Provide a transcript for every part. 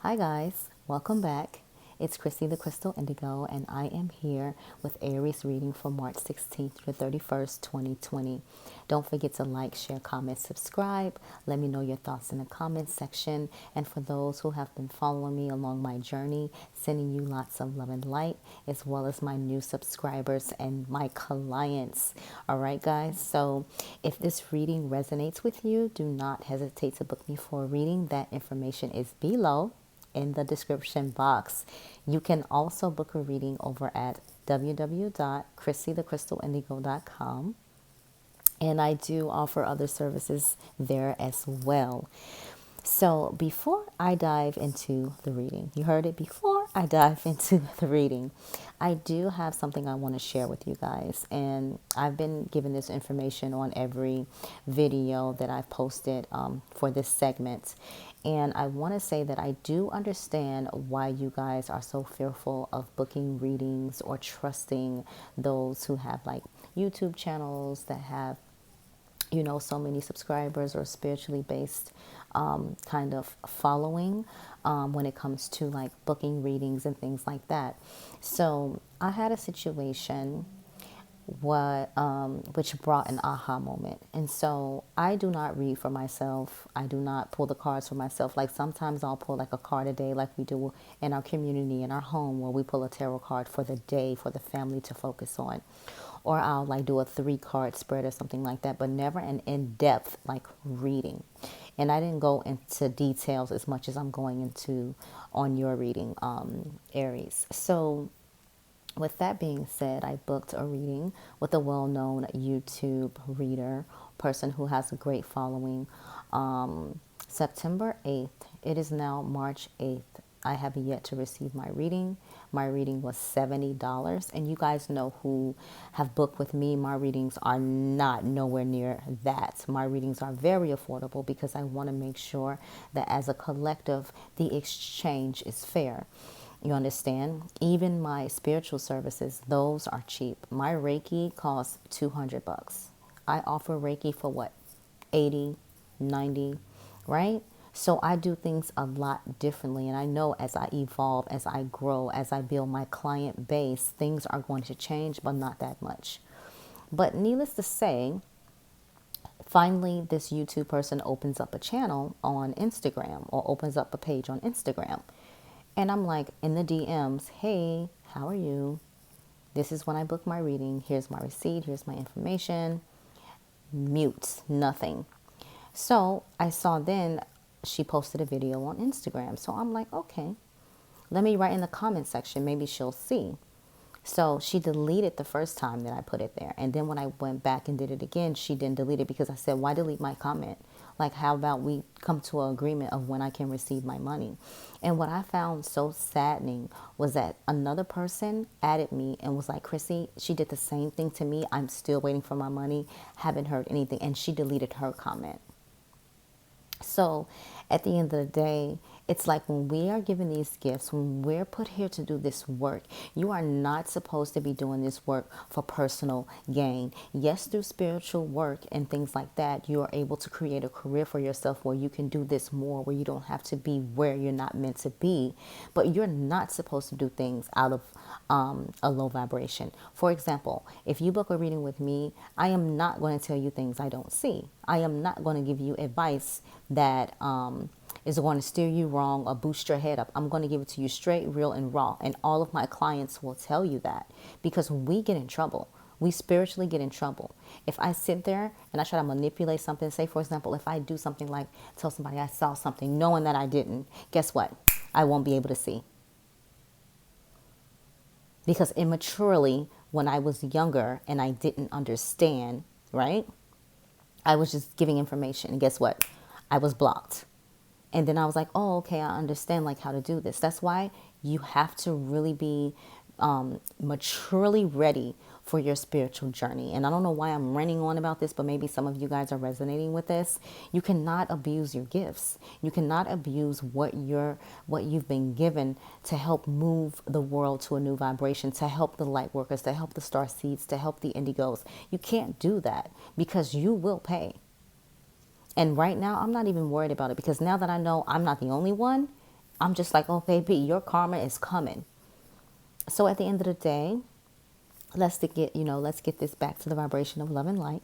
Hi guys, welcome back. It's Chrissy the Crystal Indigo, and I am here with Aries reading for March 16th to 31st, 2020. Don't forget to like, share, comment, subscribe. Let me know your thoughts in the comments section. And for those who have been following me along my journey, sending you lots of love and light, as well as my new subscribers and my clients. All right, guys. So if this reading resonates with you, do not hesitate to book me for a reading. That information is below in the description box. You can also book a reading over at www.chrissythecrystalindigo.com, and I do offer other services there as well. So before I dive into the reading, you heard it, before I dive into the reading, I do have something I want to share with you guys. And I've been giving this information on every video that I've posted for this segment. And I want to say that I do understand why you guys are so fearful of booking readings or trusting those who have like YouTube channels that have so many subscribers or spiritually based kind of following when it comes to like booking readings and things like that. So I had a situation which brought an aha moment. And so I do not read for myself. I do not pull the cards for myself. Like sometimes I'll pull like a card a day, like we do in our community, in our home, where we pull a tarot card for the day for the family to focus on. Or I'll like do a 3-card spread or something like that, but never an in-depth like reading. And I didn't go into details as much as I'm going into on your reading, Aries. So with that being said, I booked a reading with a well-known YouTube reader, person who has a great following, September 8th. It is now March 8th. I have yet to receive my reading. My reading was $70. And you guys know who have booked with me, my readings are not nowhere near that. My readings are very affordable because I want to make sure that as a collective, the exchange is fair. You understand? Even my spiritual services, those are cheap. My Reiki costs $200. I offer Reiki for what? 80, 90, right? So I do things a lot differently. And I know as I evolve, as I grow, as I build my client base, things are going to change, but not that much. But needless to say, finally, this YouTube person opens up a channel on Instagram or opens up a page on Instagram. And I'm like in the DMs, hey, how are you? This is when I book my reading. Here's my receipt. Here's my information. Mute, nothing. So I saw then she posted a video on Instagram. So I'm like, okay, let me write in the comment section. Maybe she'll see. So she deleted the first time that I put it there. And then when I went back and did it again, she didn't delete it because I said, why delete my comment? Like, how about we come to an agreement of when I can receive my money? And what I found so saddening was that another person added me and was like, Chrissy, she did the same thing to me. I'm still waiting for my money. Haven't heard anything. And she deleted her comment. So at the end of the day, it's like when we are given these gifts, when we're put here to do this work, you are not supposed to be doing this work for personal gain. Yes, through spiritual work and things like that, you are able to create a career for yourself where you can do this more, where you don't have to be where you're not meant to be. But you're not supposed to do things out of a low vibration. For example, if you book a reading with me, I am not going to tell you things I don't see. I am not going to give you advice that is going to steer you wrong or boost your head up. I'm going to give it to you straight, real, and raw. And all of my clients will tell you that because we get in trouble. We spiritually get in trouble. If I sit there and I try to manipulate something, say, for example, if I do something like tell somebody I saw something knowing that I didn't, guess what? I won't be able to see. Because immaturely, when I was younger and I didn't understand, right? I was just giving information. And guess what? I was blocked. And then I was like, oh, okay, I understand like how to do this. That's why you have to really be maturely ready for your spiritual journey. And I don't know why I'm ranting on about this, but maybe some of you guys are resonating with this. You cannot abuse your gifts. You cannot abuse what you've been given to help move the world to a new vibration, to help the light workers, to help the star seeds, to help the indigos. You can't do that because you will pay. And right now, I'm not even worried about it because now that I know I'm not the only one, I'm just like, oh, baby, your karma is coming. So at the end of the day, let's get this back to the vibration of love and light.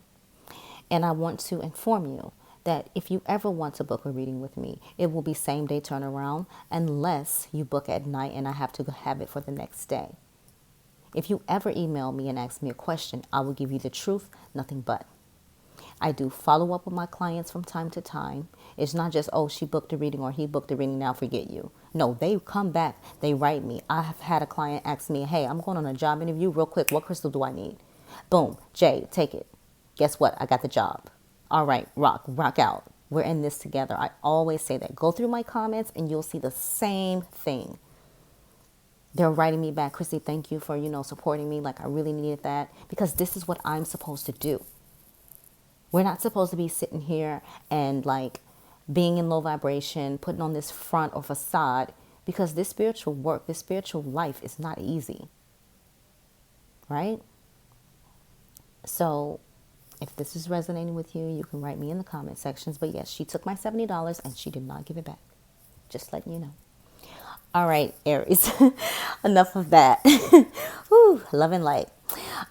And I want to inform you that if you ever want to book a reading with me, it will be same day turnaround unless you book at night and I have to have it for the next day. If you ever email me and ask me a question, I will give you the truth, nothing but. I do follow up with my clients from time to time. It's not just, oh, she booked a reading or he booked a reading, now forget you. No, they come back, they write me. I have had a client ask me, hey, I'm going on a job interview real quick. What crystal do I need? Boom, Jay, take it. Guess what? I got the job. All right, rock out. We're in this together. I always say that. Go through my comments and you'll see the same thing. They're writing me back, Christy, thank you for, supporting me. Like I really needed that because this is what I'm supposed to do. We're not supposed to be sitting here and like being in low vibration, putting on this front or facade because this spiritual work, this spiritual life is not easy. Right? So if this is resonating with you, you can write me in the comment sections. But yes, she took my $70 and she did not give it back. Just letting you know. All right, Aries, enough of that. Whew, love and light.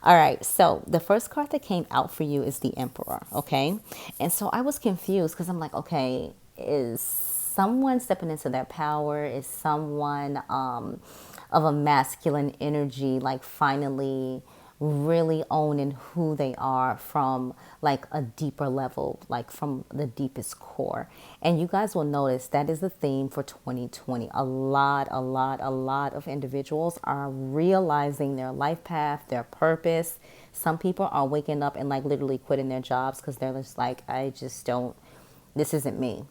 All right, so the first card that came out for you is the Emperor, okay? And so I was confused because I'm like, okay, is someone stepping into their power? Is someone of a masculine energy like finally really owning who they are from like a deeper level, like from the deepest core? And you guys will notice that is the theme for 2020. A lot of individuals are realizing their life path, their purpose. Some people are waking up and like literally quitting their jobs because they're just like, this isn't me.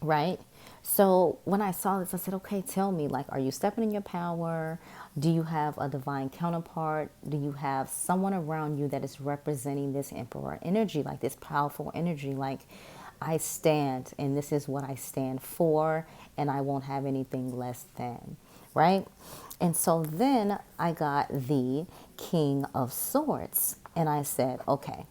Right? So when I saw this, I said, okay, tell me, like, are you stepping in your power? Do you have a divine counterpart? Do you have someone around you that is representing this Emperor energy, like this powerful energy? Like, I stand and this is what I stand for and I won't have anything less than, right? And so then I got the King of Swords and I said, okay,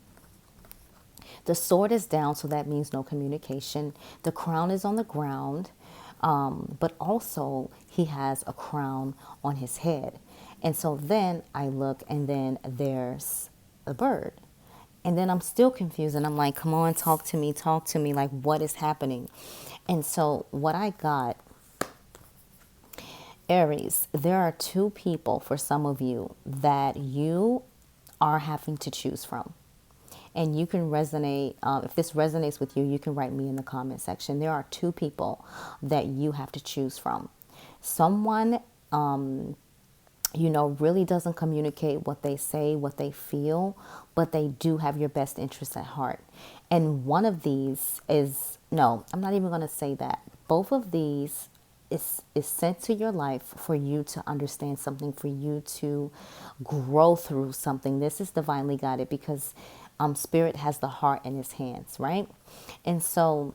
the sword is down, so that means no communication. The crown is on the ground, but also he has a crown on his head. And so then I look, and then there's a bird. And then I'm still confused, and I'm like, come on, talk to me, like, what is happening? And so what I got, Aries, there are two people for some of you that you are having to choose from. And you can resonate, if this resonates with you, you can write me in the comment section. There are two people that you have to choose from. Someone, really doesn't communicate what they say, what they feel, but they do have your best interests at heart. And one of these is, no, I'm not even going to say that. Both of these is sent to your life for you to understand something, for you to grow through something. This is divinely guided because Spirit has the heart in his hands, right? And so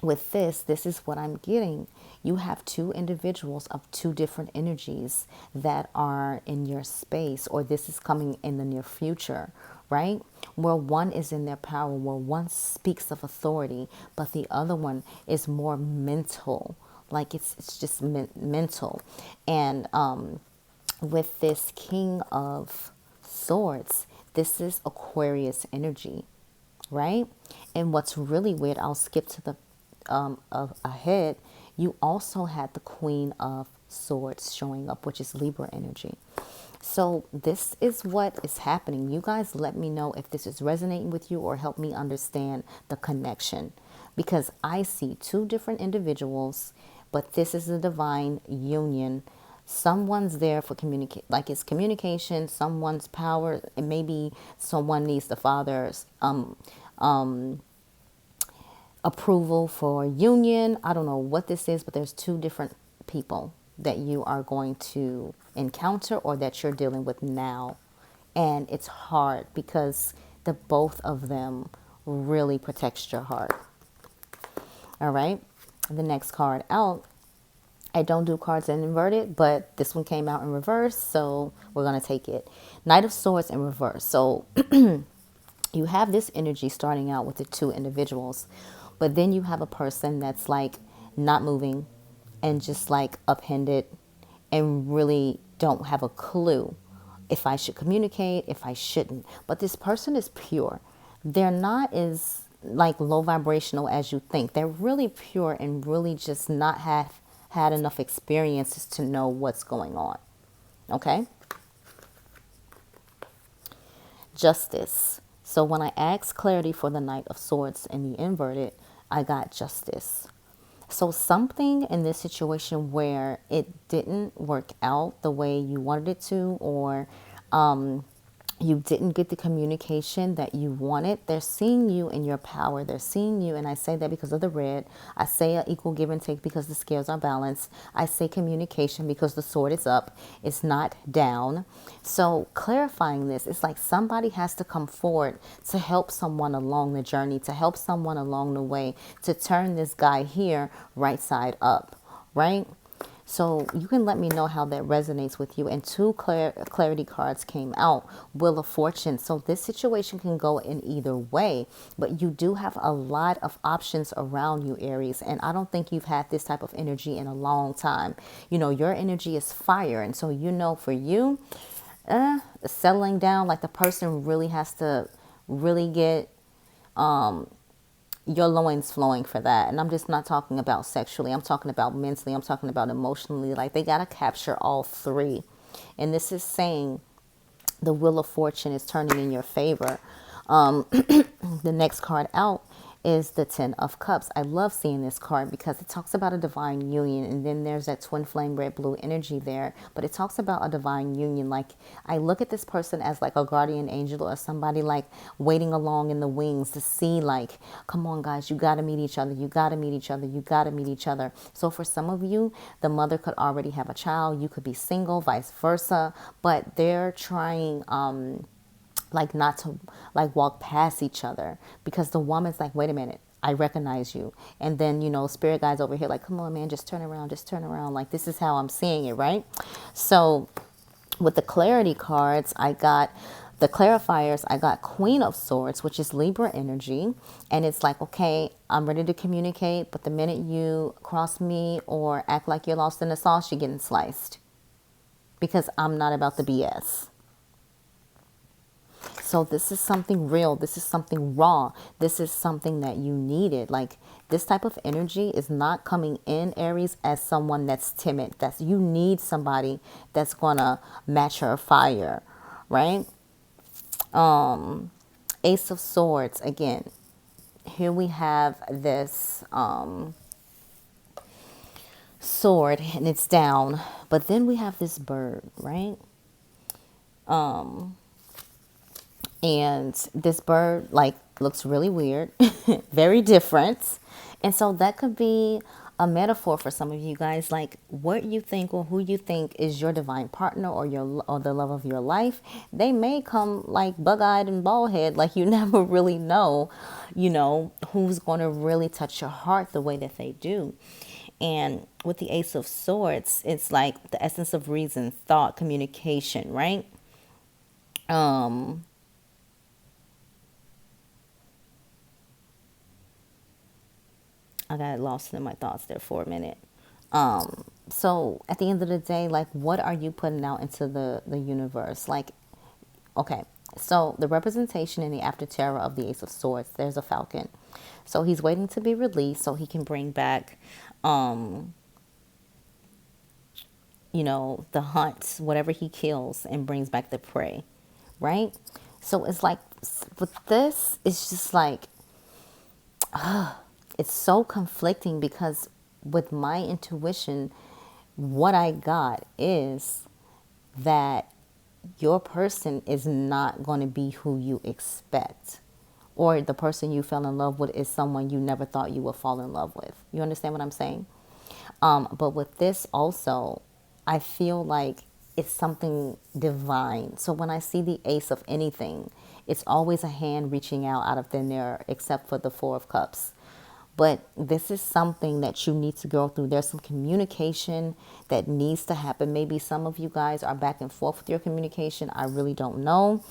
with this is what I'm getting. You have two individuals of two different energies that are in your space, or this is coming in the near future, right? Where one is in their power, where one speaks of authority, but the other one is more mental. Like it's just mental. And with this King of Swords, this is Aquarius energy, right? And what's really weird, I'll skip to the ahead. You also had the Queen of Swords showing up, which is Libra energy. So this is what is happening. You guys let me know if this is resonating with you or help me understand the connection, because I see two different individuals, but this is a divine union. Someone's there for communicate, like it's communication, someone's power, and maybe someone needs the father's approval for union. I don't know what this is, but there's two different people that you are going to encounter or that you're dealing with now. And it's hard because the both of them really protects your heart. All right. The next card out. I don't do cards in inverted, but this one came out in reverse, so we're going to take it. Knight of Swords in reverse. So you have this energy starting out with the two individuals, but then you have a person that's like not moving, and just like upended and really don't have a clue if I should communicate, if I shouldn't. But this person is pure. They're not as like low vibrational as you think. They're really pure and really just not have had enough experiences to know what's going on. Okay? Justice. So when I asked clarity for the Knight of Swords in the inverted, I got justice. So something in this situation where it didn't work out the way you wanted it to, or you didn't get the communication that you wanted, they're seeing you in your power. They're seeing you, and I say that because of the red. I say an equal give and take because the scales are balanced. I say communication because the sword is up. It's not down. So clarifying this, it's like somebody has to come forward to help someone along the journey, to help someone along the way, to turn this guy here right side up, right? So you can let me know how that resonates with you. And two clarity cards came out, Wheel of Fortune. So this situation can go in either way, but you do have a lot of options around you, Aries. And I don't think you've had this type of energy in a long time. You know, your energy is fire. And so, you know, for you, settling down, like the person really has to really get your loins flowing for that. And I'm just not talking about sexually. I'm talking about mentally. I'm talking about emotionally. Like they got to capture all three. And this is saying the Wheel of Fortune is turning in your favor. The next card out is the Ten of Cups. I love seeing this card because it talks about a divine union, and then there's that twin flame red blue energy there, but it talks about a divine union. Like I look at this person as like a guardian angel or somebody like waiting along in the wings to see like, come on guys, you got to meet each other, you got to meet each other, you got to meet each other. So for some of you, the mother could already have a child, you could be single, vice versa, but they're trying like not to like walk past each other because the woman's like, wait a minute, I recognize you. And then, you know, spirit guides over here like, come on man, just turn around, just turn around. Like this is how I'm seeing it, right? So with the clarity cards, I got the clarifiers. I got Queen of Swords, which is Libra energy. And it's like, okay, I'm ready to communicate, but the minute you cross me or act like you're lost in the sauce, you're getting sliced because I'm not about the BS. So this is something real. This is something raw. This is something that you needed. Like this type of energy is not coming in, Aries, as someone that's timid. That's you need somebody that's gonna match her fire, right? Ace of Swords again. Here we have this sword and it's down, but then we have this bird, right? And this bird like looks really weird, very different. And so that could be a metaphor for some of you guys, like what you think or who you think is your divine partner or the love of your life. They may come like bug-eyed and bald-headed, like you never really know, you know, who's going to really touch your heart the way that they do. And with the Ace of Swords, it's like the essence of reason, thought, communication, right? I got lost in my thoughts there for a minute. So at the end of the day, like, what are you putting out into the universe? Like, okay, so the representation in the after terror of the Ace of Swords, there's a falcon. So he's waiting to be released so he can bring back, you know, the hunt, whatever he kills, and brings back the prey, right? So it's like, with this, it's just like, it's so conflicting because with my intuition, what I got is that your person is not going to be who you expect. Or the person you fell in love with is someone you never thought you would fall in love with. You understand what I'm saying? But with this also, I feel like it's something divine. So when I see the ace of anything, it's always a hand reaching out of thin air, except for the Four of Cups. But this is something that you need to go through. There's some communication that needs to happen. Maybe some of you guys are back and forth with your communication. I really don't know.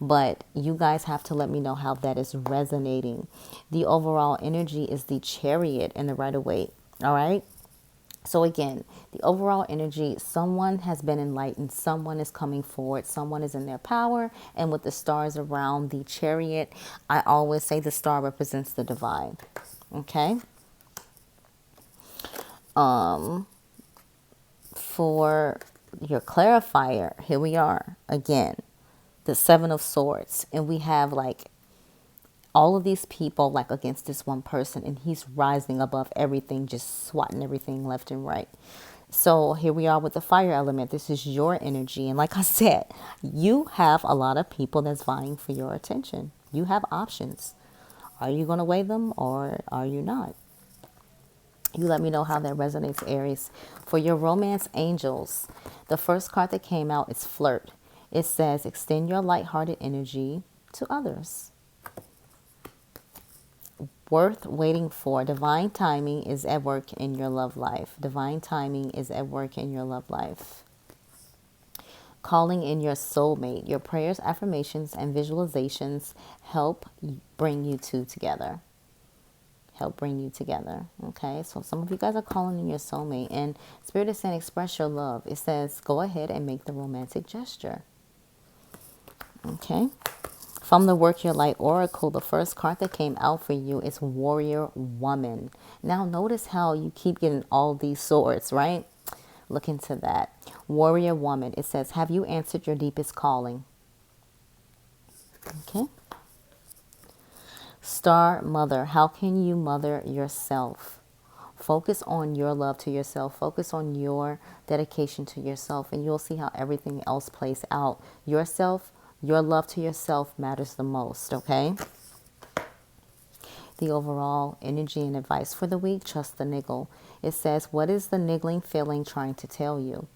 But you guys have to let me know how that is resonating. The overall energy is the Chariot and the Rider-Waite. All right. So again, the overall energy, someone has been enlightened, someone is coming forward, someone is in their power. And with the stars around the chariot, I always say the star represents the divine. Okay. For your clarifier, here we are again, the Seven of Swords. And we have like all of these people like against this one person, and he's rising above everything, just swatting everything left and right. So here we are with the fire element. This is your energy. And like I said, you have a lot of people that's vying for your attention. You have options. Are you going to weigh them or are you not? You let me know how that resonates, Aries. For your romance angels, the first card that came out is flirt. It says, extend your lighthearted energy to others. Worth waiting for. Divine timing is at work in your love life. Divine timing is at work in your love life. Calling in your soulmate. Your prayers, affirmations, and visualizations help bring you two together. Help bring you together. Okay, so some of you guys are calling in your soulmate, and Spirit is saying express your love. It says go ahead and make the romantic gesture. Okay. From the Work Your Light Oracle, the first card that came out for you is Warrior Woman. Now notice how you keep getting all these swords, right? Look into that. Warrior Woman. It says, have you answered your deepest calling? Okay. Star Mother. How can you mother yourself? Focus on your love to yourself. Focus on your dedication to yourself, and you'll see how everything else plays out. Yourself, your love to yourself matters the most, okay? The overall energy and advice for the week, trust the niggle. It says, what is the niggling feeling trying to tell you?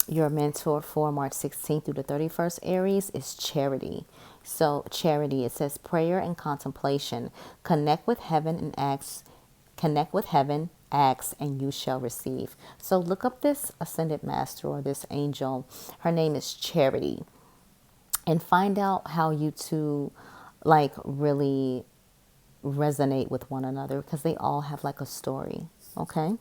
Your mentor for March 16th through the 31st, Aries, is Charity. So Charity, it says prayer and contemplation. Connect with heaven and ask. Connect with heaven, ask, and you shall receive. So look up this ascended master or this angel. Her name is Charity. And find out how you two like really resonate with one another, because they all have like a story. Okay.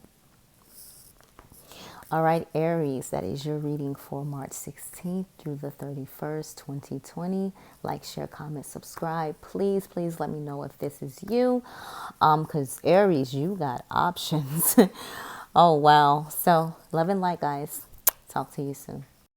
All right, Aries, that is your reading for March 16th through the 31st, 2020. Like, share, comment, subscribe. Please, please let me know if this is you. Because Aries, you got options. Oh, wow. So, love and light, guys. Talk to you soon.